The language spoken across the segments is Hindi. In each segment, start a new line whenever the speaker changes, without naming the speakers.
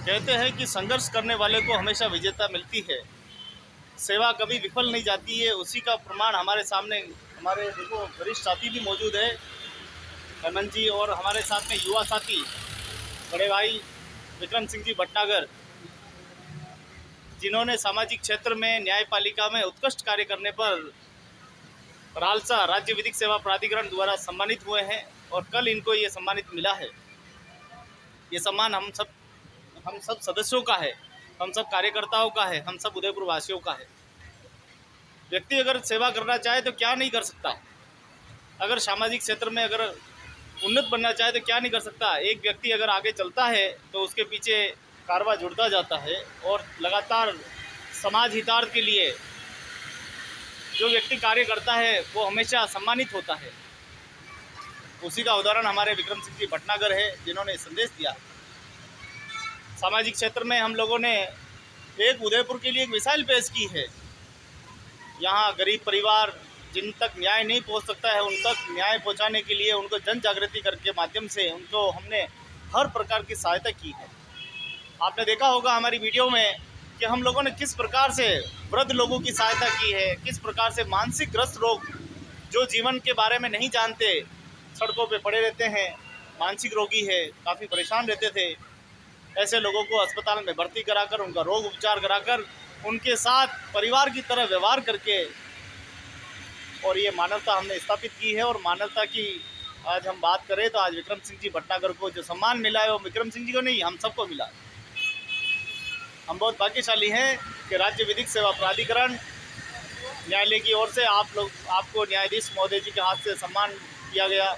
कहते हैं कि संघर्ष करने वाले को हमेशा विजेता मिलती है। सेवा कभी विफल नहीं जाती है। उसी का प्रमाण हमारे सामने हमारे देखो वरिष्ठ साथी भी मौजूद है, हेमंत जी, और हमारे साथ में युवा साथी बड़े भाई विक्रम सिंह जी भटनागर, जिन्होंने सामाजिक क्षेत्र में न्यायपालिका में उत्कृष्ट कार्य करने पर रालसा राज्य विधिक सेवा प्राधिकरण द्वारा सम्मानित हुए हैं और कल इनको ये सम्मानित मिला है। ये सम्मान हम सब सदस्यों का है, हम सब कार्यकर्ताओं का है, हम सब उदयपुर वासियों का है। व्यक्ति अगर सेवा करना चाहे तो क्या नहीं कर सकता। अगर सामाजिक क्षेत्र में अगर उन्नत बनना चाहे तो क्या नहीं कर सकता। एक व्यक्ति अगर आगे चलता है तो उसके पीछे कारवां जुड़ता जाता है और लगातार समाज हितार्थ के लिए जो व्यक्ति कार्य करता है वो हमेशा सम्मानित होता है। उसी का उदाहरण हमारे विक्रम सिंह जी भटनागर है, जिन्होंने संदेश दिया। सामाजिक क्षेत्र में हम लोगों ने एक उदयपुर के लिए एक मिसाल पेश की है। यहाँ गरीब परिवार जिन तक न्याय नहीं पहुँच सकता है, उन तक न्याय पहुँचाने के लिए उनको जन जागृति करके माध्यम से उनको हमने हर प्रकार की सहायता की है। आपने देखा होगा हमारी वीडियो में कि हम लोगों ने किस प्रकार से वृद्ध लोगों की सहायता की है, किस प्रकार से मानसिक ग्रस्त लोग जो जीवन के बारे में नहीं जानते, सड़कों पे पड़े रहते हैं, मानसिक रोगी है, काफ़ी परेशान रहते थे, ऐसे लोगों को अस्पताल में भर्ती कराकर उनका रोग उपचार कराकर उनके साथ परिवार की तरह व्यवहार करके, और ये मानवता हमने स्थापित की है। और मानवता की आज हम बात करें तो आज विक्रम सिंह जी भटनागर को जो सम्मान मिला है वो विक्रम सिंह जी को नहीं, हम सबको मिला। हम बहुत भाग्यशाली हैं कि राज्य विधिक सेवा प्राधिकरण न्यायालय की ओर से आपको न्यायाधीश महोदय जी के हाथ से सम्मान किया गया।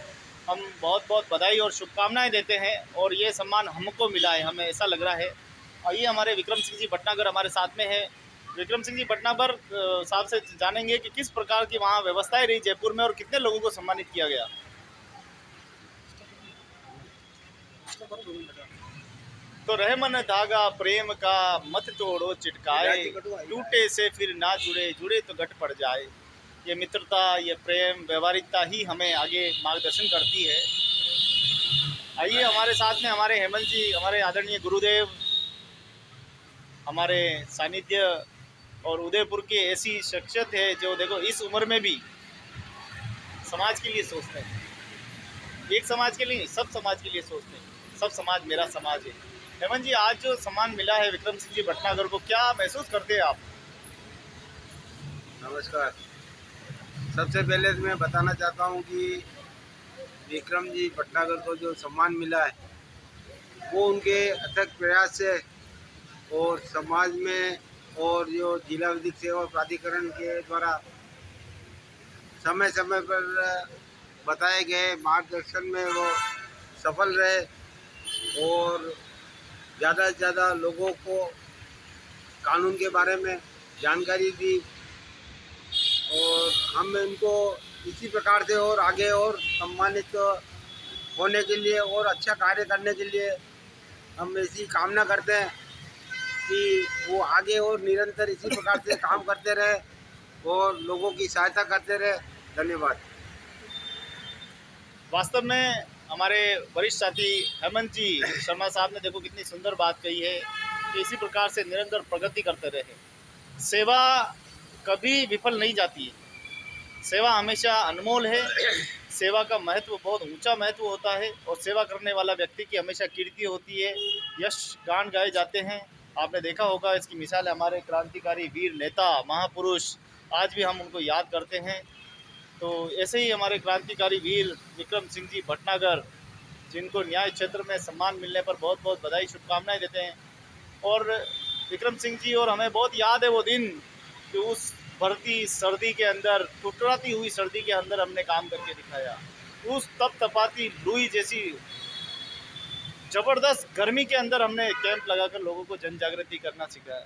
हम बहुत बहुत बधाई और शुभकामनाएं देते हैं और ये सम्मान हमको मिला है, हमें ऐसा लग रहा है। आइए हमारे विक्रम सिंह जी भटनागर हमारे साथ में है। विक्रम सिंह जी भटनागर साहब से जानेंगे कि किस प्रकार की वहाँ व्यवस्थाएं रही जयपुर में और कितने लोगों को सम्मानित किया गया। तो रहमन धागा प्रेम का मत तोड़ो चिटकाए, टूटे से फिर ना जुड़े, जुड़े तो घट पड़ जाए। ये मित्रता, ये प्रेम, व्यवहारिकता ही हमें आगे मार्गदर्शन करती है। आइए हमारे साथ में हमारे हेमंत जी, हमारे आदरणीय गुरुदेव, हमारे सानिध्य और उदयपुर की ऐसी शख्सियत है जो देखो इस उम्र में भी समाज के लिए सोचते हैं। एक समाज के लिए, सब समाज के लिए सोचते हैं। सब समाज मेरा समाज है। हेमंत जी, आज जो सम्मान मिला है विक्रम सिंह जी भटनागर को, क्या महसूस करते हैं आप?
नमस्कार। सबसे पहले तो मैं बताना चाहता हूँ कि विक्रम जी भटनागर को जो सम्मान मिला है वो उनके अथक प्रयास से और समाज में और जो जिला विधिक सेवा प्राधिकरण के द्वारा समय समय पर बताए गए मार्गदर्शन में वो सफल रहे और ज़्यादा से ज़्यादा लोगों को कानून के बारे में जानकारी दी और हम इनको इसी प्रकार से और आगे और सम्मानित होने के लिए और अच्छा कार्य करने के लिए हम ऐसी कामना करते हैं कि वो आगे और निरंतर इसी प्रकार से काम करते रहे और लोगों की सहायता करते रहे। धन्यवाद।
वास्तव में हमारे वरिष्ठ साथी हेमंत जी शर्मा साहब ने देखो कितनी सुंदर बात कही है कि इसी प्रकार से निरंतर प्रगति करते रहे। सेवा कभी विफल नहीं जाती है। सेवा हमेशा अनमोल है। सेवा का महत्व बहुत ऊंचा महत्व होता है और सेवा करने वाला व्यक्ति की हमेशा कीर्ति होती है, यश गान गाए जाते हैं। आपने देखा होगा, इसकी मिसाल है हमारे क्रांतिकारी वीर नेता महापुरुष, आज भी हम उनको याद करते हैं। तो ऐसे ही हमारे क्रांतिकारी वीर विक्रम सिंह जी भटनागर, जिनको न्याय क्षेत्र में सम्मान मिलने पर बहुत बहुत बधाई शुभकामनाएं देते हैं। और विक्रम सिंह जी और हमें बहुत याद है वो दिन कि उस भरती सर्दी के अंदर, ठुठुराती हुई सर्दी के अंदर हमने काम करके दिखाया। उस तपाती लुई जैसी ज़बरदस्त गर्मी के अंदर हमने कैंप लगाकर लोगों को जन जागृति करना सिखाया।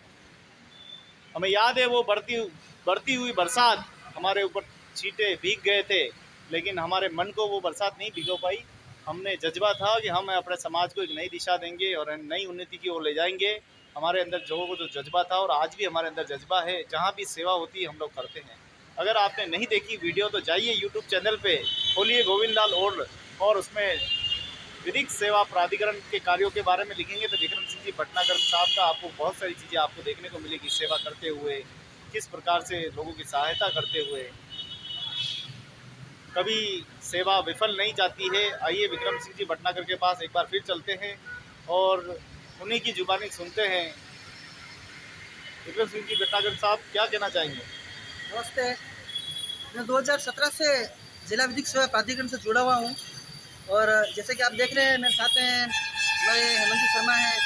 हमें याद है वो बढ़ती हुई बरसात, हमारे ऊपर छींटे भीग गए थे, लेकिन हमारे मन को वो बरसात नहीं भिगो पाई। हमने जज्बा था कि हम अपने समाज को एक नई दिशा देंगे और नई उन्नति की ओर ले जाएंगे। हमारे अंदर जो जज्बा था और आज भी हमारे अंदर जज्बा है। जहाँ भी सेवा होती है हम लोग करते हैं। अगर आपने नहीं देखी वीडियो तो जाइए यूट्यूब चैनल पे, खोलिए गोविंद लाल और उसमें विधिक सेवा प्राधिकरण के कार्यों के बारे में लिखेंगे तो विक्रम सिंह जी भटनागर साहब का आपको बहुत सारी चीज़ें आपको देखने को मिलेगी। सेवा करते हुए किस प्रकार से लोगों की सहायता करते हुए, कभी सेवा विफल नहीं जाती है। आइए विक्रम सिंह जी भटनागर के पास एक बार फिर चलते हैं और उन्हीं की जुबानी सुनते हैं। विक्रम सिंह जी भटनागर साहब क्या कहना चाहेंगे?
नमस्ते। मैं 2017 से जिला विधिक सेवा प्राधिकरण से जुड़ा हुआ हूँ और जैसे कि आप देख रहे हैं मेरे साथ में हमारे हेमंत जी शर्मा हैं,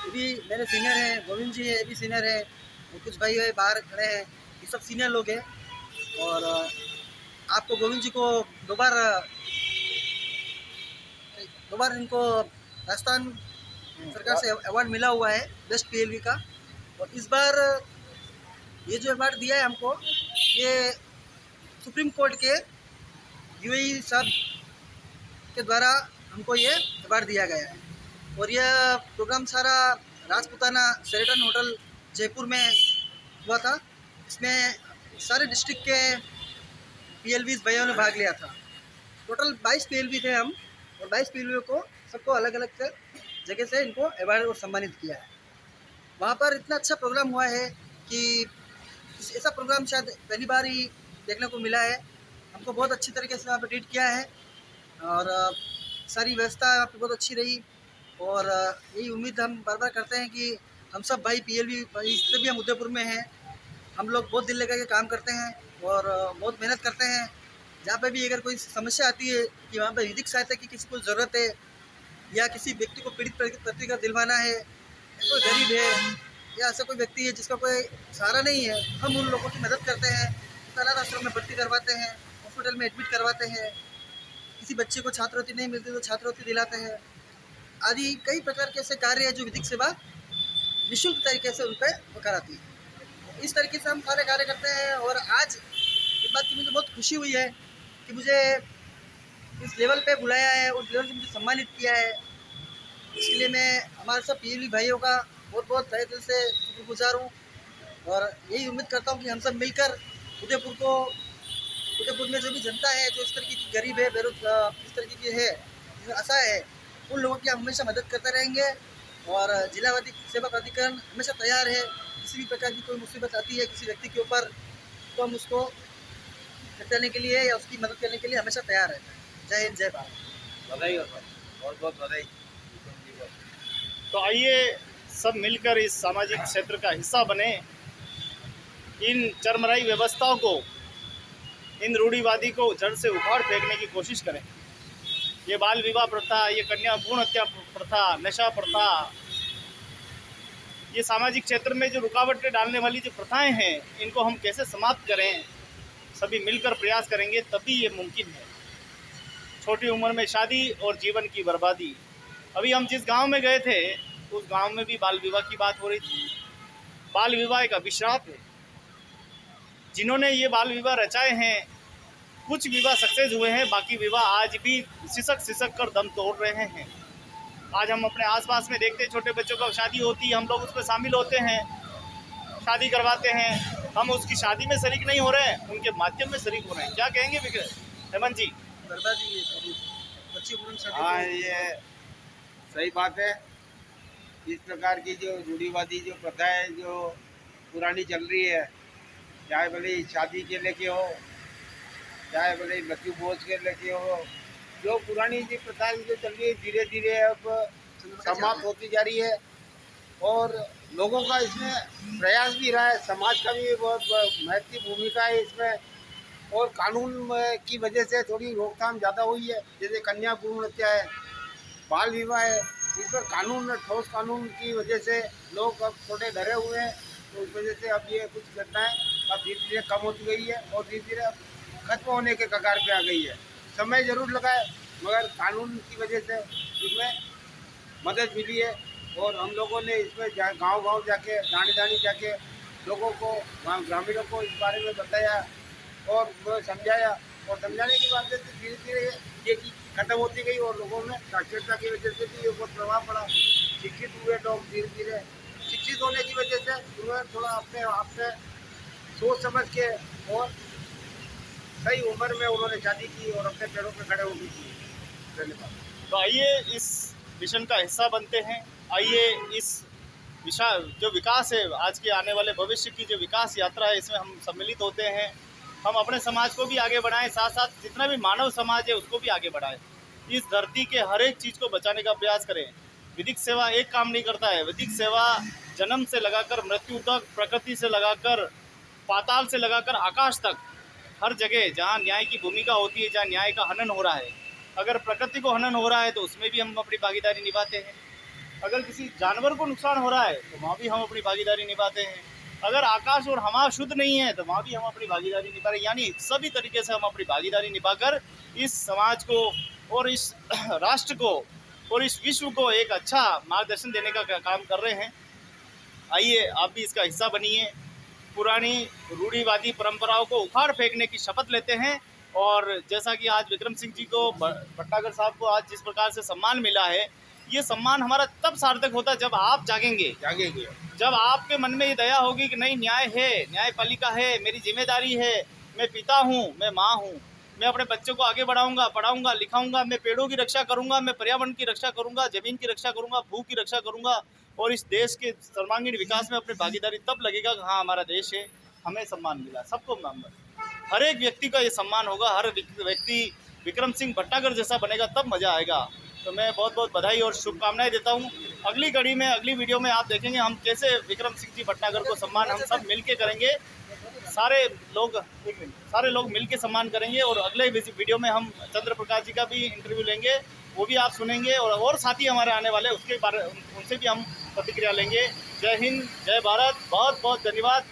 ये भी मेरे सीनियर हैं, गोविंद जी है ये भी सीनियर है, और कुछ भाई है बाहर खड़े हैं, ये सब सीनियर लोग हैं। और आपको गोविंद जी को दो बार इनको राजस्थान सरकार से अवार्ड मिला हुआ है बेस्ट पीएलवी का। और इस बार ये जो अवार्ड दिया है हमको, ये सुप्रीम कोर्ट के यूएई साहब के द्वारा हमको ये अवार्ड दिया गया है। और यह प्रोग्राम सारा राजपुताना शेरेटन होटल जयपुर में हुआ था। इसमें सारे डिस्ट्रिक्ट के पीएलवीज भाइयों ने भाग लिया था। टोटल 22 पीएलवी थे हम, और 22 पीएलवी को सबको अलग अलग से जगह से इनको अवार्ड और सम्मानित किया है। वहाँ पर इतना अच्छा प्रोग्राम हुआ है कि ऐसा प्रोग्राम शायद पहली बार ही देखने को मिला है। हमको बहुत अच्छी तरीके से वहाँ पर ट्रीट किया है और सारी व्यवस्था यहाँ पर बहुत अच्छी रही। और यही उम्मीद हम बार बार करते हैं कि हम सब भाई पीएलवी इससे भी हम उदयपुर में हैं, हम लोग बहुत दिल लगा के काम करते हैं और बहुत मेहनत करते हैं। जहाँ पे भी अगर कोई समस्या आती है कि वहाँ पर विधिक सहायता की किसी को ज़रूरत है या किसी व्यक्ति को पीड़ित प्रति का दिलवाना है, कोई गरीब है या ऐसा कोई व्यक्ति है जिसका कोई सहारा नहीं है, हम उन लोगों की मदद करते हैं। अनाथ आश्रम में भर्ती करवाते हैं, हॉस्पिटल में एडमिट करवाते हैं, किसी बच्चे को छात्रवृत्ति नहीं मिलती तो छात्रवृत्ति दिलाते हैं, आदि कई प्रकार के ऐसे कार्य हैं जो विधिक सेवा निःशुल्क तरीके से उन पर कराती है। इस तरीके से हम सारे कार्य करते हैं। और आज इस बात की मुझे बहुत खुशी हुई है कि मुझे इस लेवल पे बुलाया है और लेवल से मुझे सम्मानित किया है। इसके लिए मैं हमारे सब पीएलवी भाइयों का बहुत बहुत तहे दिल से शुक्रगुजार हूँ। और यही उम्मीद करता हूँ कि हम सब मिलकर उदयपुर में जो भी जनता है जो इस तरीके की गरीब है, बेरोजगार इस तरीके की है, असहाय है, उन लोगों की हम हमेशा मदद करते रहेंगे। और जिला विधिक सेवा प्राधिकरण हमेशा तैयार है, किसी भी प्रकार की कोई मुसीबत आती है किसी व्यक्ति के ऊपर तो हम उसको करने के लिए या उसकी मदद करने के लिए हमेशा तैयार रहते हैं। जय हिंद, जय भारत।
बधाई हो सर, बहुत बहुत बधाई।
तो आइए सब मिलकर इस सामाजिक क्षेत्र का हिस्सा बने, इन चरमराई व्यवस्थाओं को, इन रूढ़िवादी को जड़ से उखाड़ फेंकने की कोशिश करें। ये बाल विवाह प्रथा, ये कन्या भ्रूण हत्या प्रथा, नशा प्रथा, ये सामाजिक क्षेत्र में जो रुकावटें डालने वाली जो प्रथाएं हैं, इनको हम कैसे समाप्त करें, सभी मिलकर प्रयास करेंगे तभी ये मुमकिन है। छोटी उम्र में शादी और जीवन की बर्बादी। अभी हम जिस गांव में गए थे उस गांव में भी बाल विवाह की बात हो रही थी। बाल विवाह एक अभिशाप है। जिन्होंने ये बाल विवाह रचाए हैं, कुछ विवाह सक्सेस हुए हैं, बाकी विवाह आज भी सिसक कर दम तोड़ रहे हैं। आज हम अपने आसपास में देखते हैं, छोटे बच्चों का शादी होती है, हम लोग उसमें शामिल होते हैं, शादी करवाते हैं, हम उसकी शादी में शरीक नहीं हो रहे हैं, उनके माध्यम में शरीक हो रहे हैं। क्या कहेंगे हेमंत जी?
बर्बादी है सारी, बच्ची उम्र में शादी।
हाँ, ये सही बात है। इस प्रकार की जो रूढ़िवादी जो प्रथा है जो पुरानी चल रही है, चाहे भले शादी के लेके हो, चाहे भले मृत्यु भोज के लेके हो, जो पुरानी जो प्रथा जो चल रही है धीरे धीरे अब समाप्त होती जा रही है। और लोगों का इसमें प्रयास भी रहा है, समाज का भी बहुत महत्वपूर्ण भूमिका है इसमें। और कानून की वजह से थोड़ी रोकथाम ज़्यादा हुई है, जैसे कन्या भ्रूण हत्या है, बाल विवाह है, इस पर कानून, ठोस कानून की वजह से लोग अब थोड़े डरे हुए हैं। तो उस वजह से अब ये कुछ घटनाएं अब धीरे धीरे कम होती गई है और धीरे धीरे अब खत्म होने के कगार पे आ गई है। समय ज़रूर लगा है मगर कानून की वजह से इसमें मदद मिली है। और हम लोगों ने इसमें गांव-गांव जाके, दानी जाके लोगों को, ग्रामीणों को इस बारे में बताया और समझाया। और समझाने की वजह से धीरे धीरे ये चीज़ खत्म होती गई और लोगों में साक्षरता की वजह से भी ये बहुत प्रभाव पड़ा। शिक्षित हुए लोग धीरे धीरे, शिक्षित होने की वजह से उन्होंने थोड़ा अपने आप से सोच समझ के और सही उम्र में उन्होंने शादी की और अपने पैरों पर खड़े होने की। धन्यवाद।
तो आइए इस मिशन का हिस्सा बनते हैं। आइए इस विशाल जो विकास है, आज के आने वाले भविष्य की जो विकास यात्रा है, इसमें हम सम्मिलित होते हैं। हम अपने समाज को भी आगे बढ़ाएं, साथ साथ जितना भी मानव समाज है उसको भी आगे बढ़ाएं। इस धरती के हर एक चीज़ को बचाने का प्रयास करें। विधिक सेवा एक काम नहीं करता है, विधिक सेवा जन्म से लगाकर मृत्यु तक, प्रकृति से लगाकर पाताल से लगाकर आकाश तक, हर जगह जहाँ न्याय की भूमिका होती है, जहाँ न्याय का हनन हो रहा है, अगर प्रकृति को हनन हो रहा है तो उसमें भी हम अपनी भागीदारी निभाते हैं। अगर किसी जानवर को नुकसान हो रहा है तो वहाँ भी हम अपनी भागीदारी निभाते हैं। अगर आकाश और हवा शुद्ध नहीं है तो वहाँ भी हम अपनी भागीदारी निभा रहे हैं। यानी सभी तरीके से हम अपनी भागीदारी निभाकर इस समाज को और इस राष्ट्र को और इस विश्व को एक अच्छा मार्गदर्शन देने का काम कर रहे हैं। आइए आप भी इसका हिस्सा बनिए। पुरानी रूढ़िवादी परंपराओं को उखाड़ फेंकने की शपथ लेते हैं। और जैसा कि आज विक्रम सिंह जी को, भटनागर साहब को आज जिस प्रकार से सम्मान मिला है, ये सम्मान हमारा तब सार्थक होता है जब आप जागेंगे, जब आपके मन में ये दया होगी कि नहीं, न्याय है, न्यायपालिका है, मेरी जिम्मेदारी है, मैं पिता हूँ, मैं माँ हूँ, मैं अपने बच्चों को आगे बढ़ाऊंगा, पढ़ाऊंगा, लिखाऊंगा, मैं पेड़ों की रक्षा करूंगा, मैं पर्यावरण की रक्षा करूंगा, जमीन की रक्षा करूंगा, भू की रक्षा करूंगा, और इस देश के सर्वांगीण विकास में अपनी भागीदारी तब लगेगा कि हाँ हमारा देश है, हमें सम्मान मिला, सबको हर एक व्यक्ति का ये सम्मान होगा। हर व्यक्ति विक्रम सिंह भटनागर जैसा बनेगा तब मज़ा आएगा। तो मैं बहुत बहुत बधाई और शुभकामनाएं देता हूँ। अगली कड़ी में, अगली वीडियो में आप देखेंगे हम कैसे विक्रम सिंह जी भटनागर को सम्मान हम सब मिल के करेंगे। सारे लोग मिल के सम्मान करेंगे। और अगले वीडियो में हम चंद्र प्रकाश जी का भी इंटरव्यू लेंगे, वो भी आप सुनेंगे। और साथी हमारे आने वाले, उसके बारे उनसे भी हम प्रतिक्रिया लेंगे। जय हिंद, जय भारत, बहुत बहुत धन्यवाद।